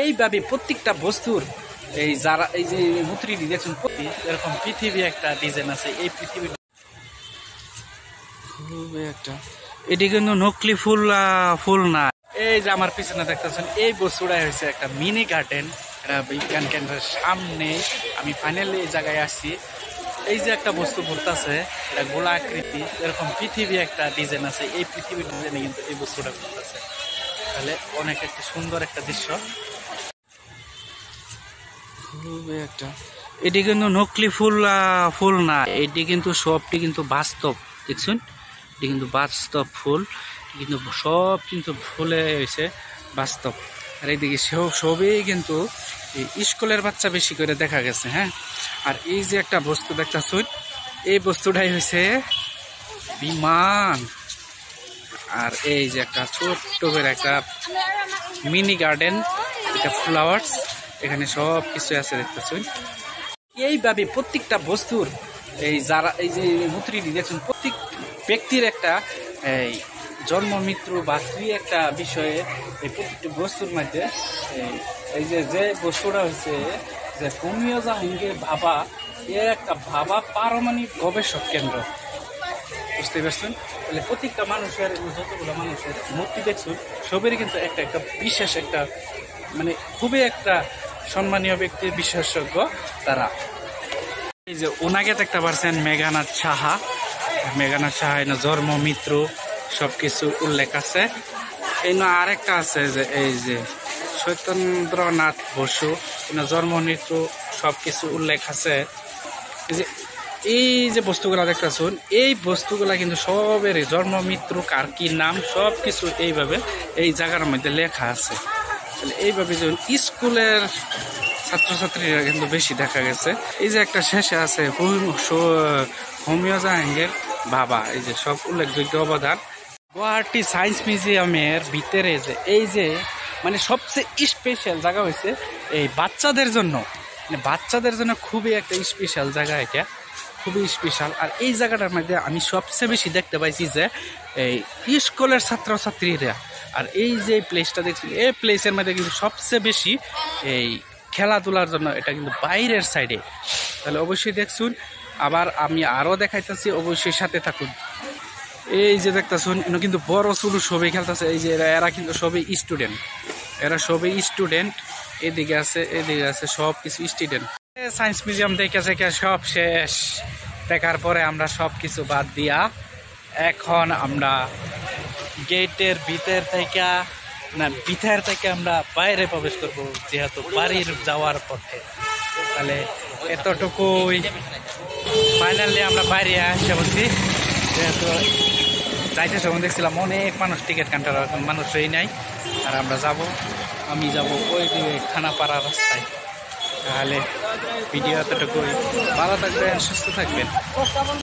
এইভাবে প্রত্যেকটা বস্তুর এই যারা এই যে মূর্তিটি দেখছেন এরকম পৃথিবী একটা ডিজাইন আছে। এই পৃথিবীর খুবই একটা এটি কিন্তু নকলি ফুল না। এই যে আমার পিছনে দেখতেছেন এই বস্তুটাই হয়েছে একটা মিনি গার্ডেন। এটা বিজ্ঞান কেন্দ্রের সামনে। আমি ফাইনালি এই জায়গায় আসছি। এই যে একটা বস্তু ঘুরতেছে, এটা গোলা আকৃতি, এরকম পৃথিবী একটা ডিজাইন আছে। এই পৃথিবীর ডিজাইনে কিন্তু এই বস্তুটা ঘুরতেছে। তাহলে অনেক একটা সুন্দর একটা দৃশ্য। খুবই একটা এটি কিন্তু নকলি ফুল না, এটি কিন্তু সবটি কিন্তু বাস্তব। দেখছেন, এটি কিন্তু বাস্তব ফুল, কিন্তু সব কিন্তু ফুলে হয়েছে বাস্তব। আর এইদিকে সবই কিন্তু স্কুলের বাচ্চা বেশি করে দেখা গেছে। হ্যাঁ, আর এই যে একটা বস্তু দেখতেছেন, এই বস্তুটাই হয়েছে বিমান। আর এই যে একটা ছোট্ট করে একটা মিনি গার্ডেন, এটা ফ্লাওয়ার্স, এখানে সব কিছু আছে দেখতেছেন। এইভাবে প্রত্যেকটা বস্তুর এই যারা এই যে মূর্তিটি দেখছেন, প্রত্যেক ব্যক্তির একটা এই জন্ম মৃত্যু বা কি একটা বিষয়ে এই প্রত্যেকটি বস্তুর মধ্যে এই যে বস্তুটা হচ্ছে যে হোমিও জাহাঙ্গীর ভাবা, এর একটা ভাবা পারমাণবিক গবেষক কেন্দ্র। বুঝতে পারছেন? তাহলে প্রত্যেকটা মানুষের যতগুলো মানুষের মূর্তি দেখছেন, সবেরই কিন্তু একটা একটা বিশেষ একটা মানে খুবই একটা সম্মানীয় ব্যক্তির বিশেষজ্ঞ তারা। এই যে ওনাকে দেখতে পারছেন মেঘনাথ সাহা। মেঘনাথ সাহা এনে জন্ম মৃত্যু সবকিছু উল্লেখ আছে। এই না আরেকটা আছে যে এই যে সত্যেন্দ্রনাথ বসু, জন্ম মৃত্যু সবকিছু উল্লেখ আছে। এই যে বস্তুগুলা দেখতেছেন, এই বস্তুগুলা কিন্তু সবের জন্ম মৃত্যু কার কি নাম সবকিছু এইভাবে এই জায়গার মধ্যে লেখা আছে। এইভাবে যেমন স্কুলের ছাত্রছাত্রীরা কিন্তু বেশি দেখা গেছে। এই যে একটা শেষে আছে হোমিও জাহাঙ্গীর বাবা, এই যে সব উল্লেখযোগ্য অবদান। গুয়াহাটি সায়েন্স মিউজিয়ামের ভিতরে যে এই যে মানে সবচেয়ে স্পেশাল জায়গা হয়েছে এই বাচ্চাদের জন্য, মানে বাচ্চাদের জন্য খুবই একটা স্পেশাল জায়গা, এটা খুবই স্পেশাল। আর এই জায়গাটার মধ্যে আমি সবচেয়ে বেশি দেখতে পাইছি যে এই স্কুলের ছাত্রছাত্রীরা। আর এই যে প্লেসটা দেখছি, এই প্লেসের মধ্যে কিন্তু সবচেয়ে বেশি এই খেলাধুলার জন্য এটা কিন্তু বাইরের সাইডে। তাহলে অবশ্যই দেখছুন। আবার আমি আরও দেখাইতেছি, অবশ্যই সাথে থাকুন। এই যে দেখতেছুন, এনে কিন্তু বড় ছোট সবই খেলতেছে। এই যে এরা কিন্তু সবই স্টুডেন্ট, এরা সবই স্টুডেন্ট। এদিকে আছে সব কিছু স্টুডেন্ট। সায়েন্স মিউজিয়াম দেখে সব শেষ। দেখার পরে আমরা সব কিছু বাদ দিয়া এখন আমরা গেটের ভিতর থেকে আমরা বাইরে প্রবেশ করব, যেহেতু বাড়ির যাওয়ার পথে। তাহলে এতটুকুই, ফাইনালি আমরা বাইরে আসতে বলছি। যেহেতু যাইতে সময় দেখছিলাম অনেক মানুষ টিকিট কাউন্টার, মানুষই নাই। আর আমরা আমি যাব ওই খানাপাড়া রাস্তায়। তাহলে ভিডিও এতটুকুই, ভালো থাকবেন, সুস্থ থাকবেন।